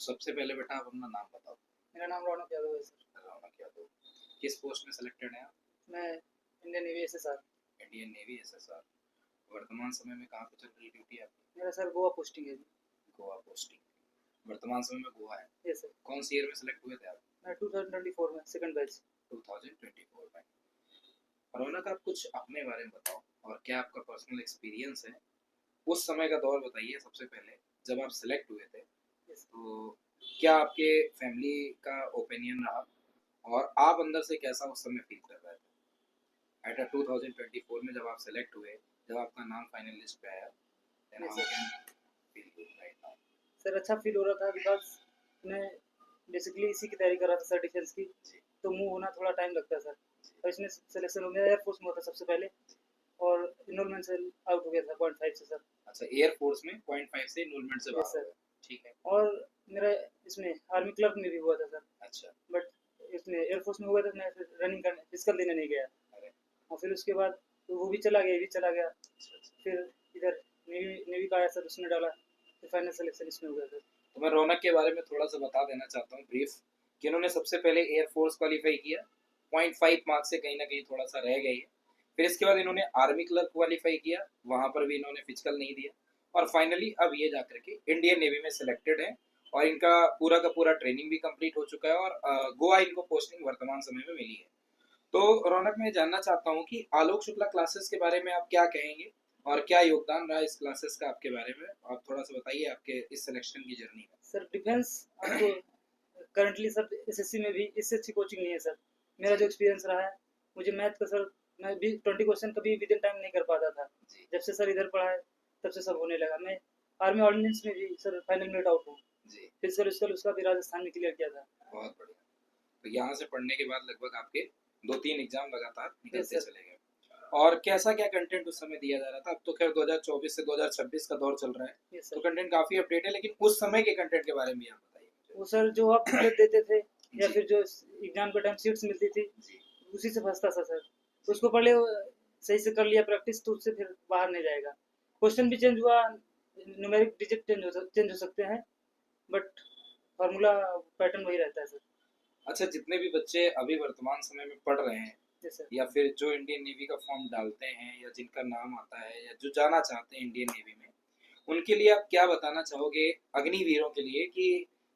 सबसे पहले बेटा आप अपना नाम बताओ। मेरा नाम रौनक यादव है सर। रौनक यादव। किस पोस्ट में सिलेक्टेड हैं आप? मैं Indian navy SSR. Indian navy SSR. वर्तमान समय में कहाँ पे चल रही ड्यूटी आपकी? मेरा सर गोवा पोस्टिंग है जी। गोवा पोस्टिंग। वर्तमान समय में गोवा है। Yes sir. कौन सी ईयर में सिलेक्ट हुए थे आप? मैं 2024 में सेकंड बैच। 2024 में। रौनक आप कुछ अपने बारे में बताओ और क्या आपका पर्सनल एक्सपीरियंस है उस समय का दौर बताइए। सबसे पहले जब आप सिलेक्ट हुए थे यस। तो क्या आपके फैमिली का ओपिनियन रहा और आप अंदर से कैसा उस समय फील कर रहे थे एट 2024 में जब आप सेलेक्ट हुए, जब आपका नाम फाइनल लिस्ट पे आया? then Yes, how sir. can feel good right now? Sir अच्छा फील हो रहा था बिकॉज मैं बेसिकली इसी की तैयारी कर रहा था सर डिफेंस की। जी। तो मूव होना थोड़ा टाइम लगता है सर। और इसमें सिलेक्शन हो गया, एयरफोर्स में हुआ था सबसे पहले और इनरोलमेंट से आउट हो गया था 0.5 से सर। अच्छा, एयरफोर्स में 0.5 से इनरोलमेंट से यस बाहर हो सर। गए। ठीक है। और मेरा इसमें आर्मी क्लर्क में भी हुआ था सर। अच्छा। बट इसमें एयरफोर्स में हुआ था, मैं फिर रनिंग करने फिजिकल देने नहीं गया। अरे। और फिर उसके बाद तो वो भी चला गया, ये भी चला गया। अच्छा, अच्छा। फिर इधर नेवी नेवी का आया सर, उसने डाला, फिर फाइनल सिलेक्शन इसमें हो गया सर। तो मैं रौनक के बारे में थोड़ा सा बता देना चाहता हूँ ब्रीफ कि इन्होंने सबसे पहले एयरफोर्स क्वालिफाई किया, 0.5 मार्क्स से कहीं ना कहीं थोड़ा सा रह गई है। फिर इसके बाद इन्होंने आर्मी क्लर्क क्वालिफाई किया, वहां पर भी इन्होंने फिजिकल नहीं दिया और फाइनली अब ये जाकर के इंडियन नेवी में सिलेक्टेड है और इनका पूरा का पूरा ट्रेनिंग भी कंप्लीट हो चुका है और गोवा इनको पोस्टिंग वर्तमान समय में मिली है। तो रौनक मैं जानना चाहता हूँ कि आलोक शुक्ला क्लासेस के बारे में आप क्या कहेंगे और क्या योगदान रहा इस क्लासेस का आपके बारे में? आप थोड़ा सा बताइए आपके इस सिलेक्शन की जर्नी में। सर डिफेंस आपको करंटली सर एसएससी में भी इससे अच्छी कोचिंग नहीं है सर। मेरा जो एक्सपीरियंस रहा है, मुझे मैथ का सर मैं भी 20 क्वेश्चन कभी विद इन टाइम नहीं कर पाता था। जी। जब से सर इधर पढ़ा है तब से सब होने लगा। मैं आर्मी ऑर्डिनेंस में भी सर फाइनल मिनट आउट हूँ। जी। फिजिकल उसका उसका भी राजस्थान में क्लियर किया था। बहुत बढ़िया। तो यहाँ से पढ़ने के बाद लगभग आपके 2-3 एग्जाम लगातार निकलते Yes, चले गए। और कैसा क्या कंटेंट उस समय दिया जा रहा था? अब तो खैर 2024 से 2026 का दौर चल रहा है, Yes, तो sir. कंटेंट काफी अपडेट है, लेकिन उस समय के कंटेंट के बारे में भी आप बताइए मुझे। वो सर जो आप बुकलेट देते थे या जी। फिर जो एग्जाम के टाइम सीट्स मिलती थी, जी। उसी से फंसता था सर। उसको पढ़ ले, सही से कर लिया प्रैक्टिस, तो उससे फिर बाहर नहीं जाएगा। क्वेश्चन भी चेंज हुआ, न्यूमेरिक डिजिट चेंज हो सकते हैं, बट फार्मूला पैटर्न वही रहता है सर। अच्छा, जितने भी बच्चे अभी वर्तमान समय में पढ़ रहे हैं यस सर। या फिर जो इंडियन नेवी का फॉर्म डालते हैं या जिनका नाम आता है या जो जाना चाहते हैं इंडियन नेवी में, उनके लिए आप क्या बताना चाहोगे अग्निवीरों के लिए कि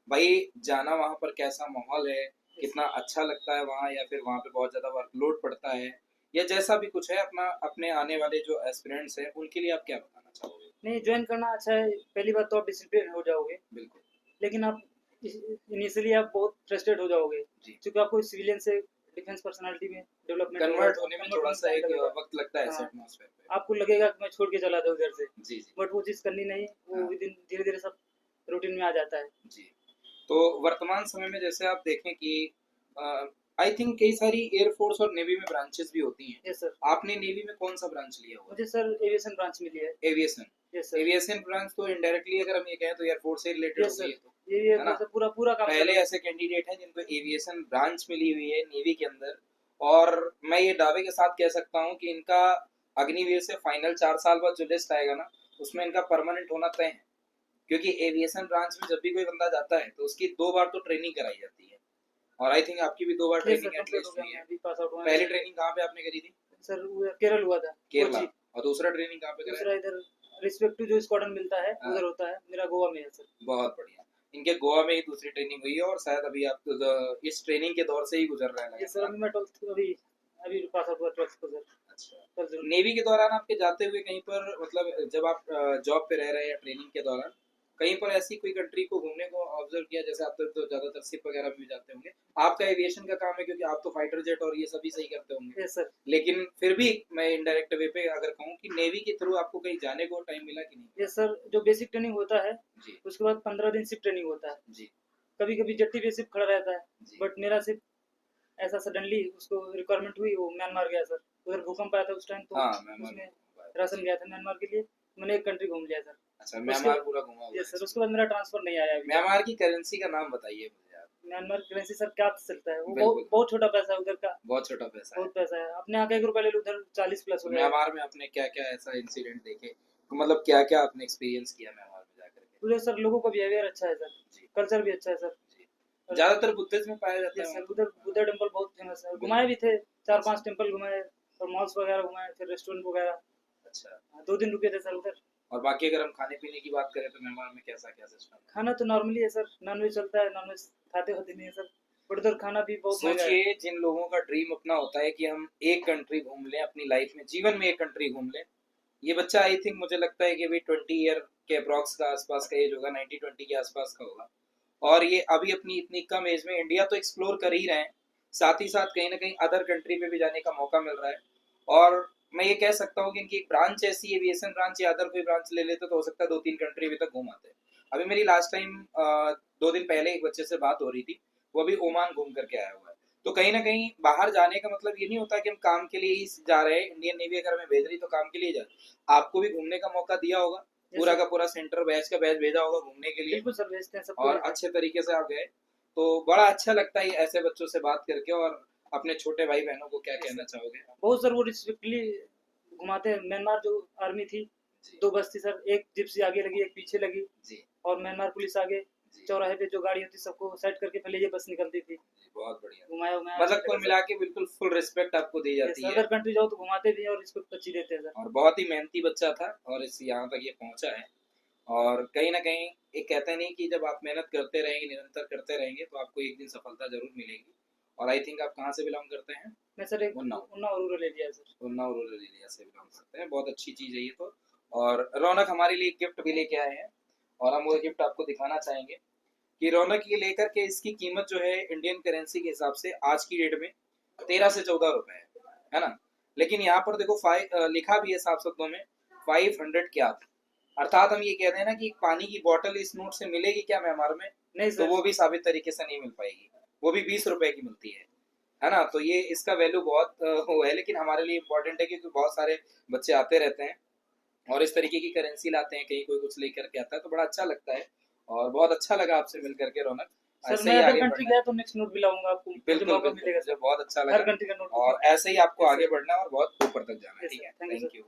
भाई जाना वहाँ पर कैसा माहौल है, कितना अच्छा लगता है वहाँ, या फिर वहाँ पे बहुत ज़्यादा वर्कलोड पड़ता है, या जैसा भी कुछ है अपना अपने आने वाले जो एस्पिरेंट्स हैं उनके लिए आप क्या बताना चाहोगे? नहीं, ज्वाइन करना अच्छा है। पहली बात तो आप डिसिप्लिन हो जाओगे। बिल्कुल। लेकिन आप इनिशियली आप बहुत फ्रस्ट्रेट हो जाओगे, क्योंकि आपको सिविलियन से डिफेंस पर्सनालिटी में डेवलपमेंट कन्वर्ट होने में थोड़ा सा एक लगेगा। वक्त लगता है हाँ, एटमॉस्फेयर पे। आपको लगेगा कि मैं छोड़ के चला जाऊँ घर से। जी जी। बट वो चीज़ करनी नहीं, वो हाँ। विद इन धीरे धीरे सब रूटीन में आ जाता है। जी। तो वर्तमान समय में जैसे आप देखें कि आई थिंक कई सारी एयरफोर्स और नेवी में ब्रांचेस भी होती हैं। Yes sir. आपने नेवी में कौन सा ब्रांच लिया हुआ? मुझे सर एविएशन ब्रांच मिली है। Aviation. Yes sir. Aviation branch तो इनडायरेक्टली अगर हम ये कहें तो एयरफोर्स से रिलेटेड यस होगी सर। ये तो, ये है ना? मतलब पूरा पूरा काम पहले कर ऐसे कैंडिडेट हैं जिनको एविएशन ब्रांच मिली हुई है नेवी के अंदर, और मैं ये दावे के साथ कह सकता हूँ कि इनका अग्निवीर से फाइनल 4 साल बाद जो लिस्ट आएगा ना, उसमें इनका परमानेंट होना तय है, क्योंकि एविएशन ब्रांच में जब भी कोई बंदा जाता है तो उसकी 2 बार तो ट्रेनिंग कराई जाती है, और आई थिंक आपकी भी 2 बार यस सर, ट्रेनिंग कंप्लीट हो एटलीस्ट गया, हुई मैं है। अभी पास आउट हुआ। पहली ट्रेनिंग कहाँ पे आपने करी थी? सर केरल हुआ था, केरला। कोची। और दूसरा ट्रेनिंग कहाँ पे करा? दूसरा इधर रिस्पेक्ट टू जो स्क्वाड्रन मिलता है हाँ। उधर होता है, मेरा गोवा में है सर। बहुत बढ़िया। इनके गोवा में ही दूसरी ट्रेनिंग हुई है और शायद अभी आप इस ट्रेनिंग के दौर से ही गुजर रहे हैं। ये सर अभी मैं 12th अभी अभी पास आउट हुआ 12th को सर। अच्छा। नेवी के दौरान आपके जाते हुए कहीं पर, मतलब जब आप जॉब पे रह रहे हैं या ट्रेनिंग के दौरान कहीं पर ऐसी कोई कंट्री को घूमने को ऑब्जर्व किया? जैसे आप तो ज्यादातर शिप वगैरह में भी जाते होंगे, आपका एविएशन का काम है क्योंकि आप तो फाइटर जेट और ये सभी सही करते होंगे। Yes sir. लेकिन फिर भी मैं इनडायरेक्ट वे पे अगर कहूँ कि नेवी के थ्रू आपको कहीं जाने को टाइम मिला कि नहीं? यस सर, जो बेसिक ट्रेनिंग होता है जी। उसके बाद 15 दिन सिर्फ ट्रेनिंग होता है जी। कभी कभी जट्टी पे सिर्फ खड़ा रहता है। जी। बट मेरा सिर्फ ऐसा सडनली उसको रिक्वायरमेंट हुई, वो म्यांमार गया सर। उधर भूकंप आया था उस टाइम, तो हाँ, उसमें राशन गया था म्यांमार के लिए। मैंने एक कंट्री घूम लिया सर। अच्छा, म्यांमार पूरा घूमा हुआ है। यस सर, उसके बाद मेरा ट्रांसफर नहीं आया अभी। म्यांमार की करेंसी का नाम बताइए मुझे आप। म्यांमार करेंसी सर क्या चलता है, वो बिल्कुल। बहुत छोटा पैसा है उधर का। बहुत छोटा पैसा है। बहुत पैसा है, अपने यहाँ का 1 रुपया ले लो, उधर 40 प्लस हो जाएगा। म्यांमार में आपने क्या क्या ऐसा इंसिडेंट देखे, तो मतलब क्या क्या आपने एक्सपीरियंस किया म्यांमार में जाकर के? उधर सर लोगों का बिहेवियर अच्छा है सर, जी कल्चर भी अच्छा है सर। जी। ज्यादातर बुद्धिज्म में पाया जाता यस है सर, वहाँ उधर बुद्धा टेम्पल बहुत फेमस है, पे। घुमाए भी थे, चार अच्छा पांच टेम्पल घुमाए और मॉल्स वगैरह घुमाए, फिर रेस्टोरेंट वगैरह। अच्छा। 2 दिन रुके थे सर उधर। और बाकी अगर हम खाने पीने की बात करें तो म्यांमार में कैसा क्या सिस्टम है? खाना तो नॉर्मली है सर, नॉनवेज चलता है, नॉनवेज खाते होते नहीं है सर, बट उधर खाना भी बहुत महंगा है। सोचिए जिन लोगों का ड्रीम अपना होता है कि हम एक कंट्री घूम लें अपनी लाइफ में, जीवन में एक कंट्री घूम लें, ये बच्चा आई थिंक मुझे लगता है कि अभी 20 ईयर के अप्रॉक्स का आसपास का एज होगा, 19-20 के आसपास का होगा। और ये अभी अपनी इतनी कम एज में इंडिया तो एक्सप्लोर कर ही रहे हैं, साथ ही साथ कहीं ना कहीं अदर कंट्री पे भी जाने का मौका मिल रहा है। और मैं ये कह सकता हूँ कि इनकी एक ब्रांच ऐसी एविएशन ब्रांच या अदर कोई ब्रांच ले लेते तो हो सकता है 2-3 कंट्री अभी तक घूम आते। अभी मेरी लास्ट टाइम 2 दिन पहले एक बच्चे से बात हो रही थी, वो अभी ओमान घूम करके आया हुआ है। तो कहीं ना कहीं बाहर जाने का मतलब ये नहीं होता कि हम काम के लिए ही जा रहे हैं, इंडियन नेवी अगर हमें भेज रही तो काम के लिए जा रहे हैं। आपको भी घूमने का मौका दिया होगा, पूरा जैसे का पूरा सेंटर बैच का बैच भेजा होगा घूमने के लिए, बिल्कुल सर, भेजते हैं, सबको और भेजते हैं। अच्छे तरीके से आप गए। तो बड़ा अच्छा लगता है ऐसे बच्चों से बात करके। और अपने छोटे भाई बहनों को क्या कहना चाहोगे? बहुत सर वो रिस्ट्रिक्टली घुमाते हैं। म्यांमार जो आर्मी थी, जी 2 बस थी सर, एक जिप्सी आगे लगी, एक पीछे लगी, जी और म्यांमार पुलिस आगे। जी चौराहे पे जो गाड़ी होती सबको साइड करके पहले ये बस निकलती थी, जी, बहुत बढ़िया। घुमाया घुमाया अच्छा मतलब कुल लगा सर। मिला के बिल्कुल फुल रिस्पेक्ट आपको दी ये जाती है। अदर कंट्री जाओ तो घुमाते भी हैं और रिस्पेक्ट अच्छी देते हैं सर। और बहुत ही मेहनती बच्चा था और इस यहाँ तक ये पहुंचा है। और कहीं ना कहीं एक कहते नहीं कि जब आप मेहनत करते रहेंगे, निरंतर करते रहेंगे, तो आपको एक दिन सफलता जरूर मिलेगी। और आई थिंक आप कहाँ से बिलोंग करते हैं? मैं सर एक उन्नाव। उन्नाव रूरल एरिया है सर। उन्नाव रूरल एरिया से बिलोंग करते हैं, बहुत अच्छी चीज़ है ये तो। और रौनक हमारे लिए गिफ्ट भी लेके आए हैं, और हम वो गिफ्ट आपको दिखाना चाहेंगे कि रौनक ये लेकर के इसकी कीमत जो है इंडियन करेंसी के हिसाब से आज की डेट में 13 से 14 रुपए है ना। लेकिन यहाँ पर देखो लिखा भी है साफ शब्दों में 500 क्या, अर्थात हम ये कहते हैं ना कि पानी की बोतल इस नोट से मिलेगी क्या म्यांमार में, नहीं तो सर। वो भी साबित तरीके से नहीं मिल पाएगी। वो भी 20 रुपए की मिलती है ना। तो ये इसका वैल्यू बहुत वो है, लेकिन हमारे लिए इम्पोर्टेंट है क्योंकि बहुत सारे बच्चे आते रहते हैं और इस तरीके की करेंसी लाते हैं, कहीं कोई कुछ लेकर के आता है, तो बड़ा अच्छा लगता है। और बहुत अच्छा लगा आपसे मिल करके रौनक। सर ऐसे मैं ही अदर आगे कंट्री बढ़ना गया है। तो नेक्स्ट नोट भी लाऊंगा आपको, मुझे बिल्कुल मौका बिल्कुल, मिलेगा मुझे सर। बहुत अच्छा हर लगा। कंट्री का नोट और बुक। ऐसे ही आपको यस आगे सर, बढ़ना है और बहुत ऊपर तक जाना है। यस ठीक सर, है, thank you thank sir. You.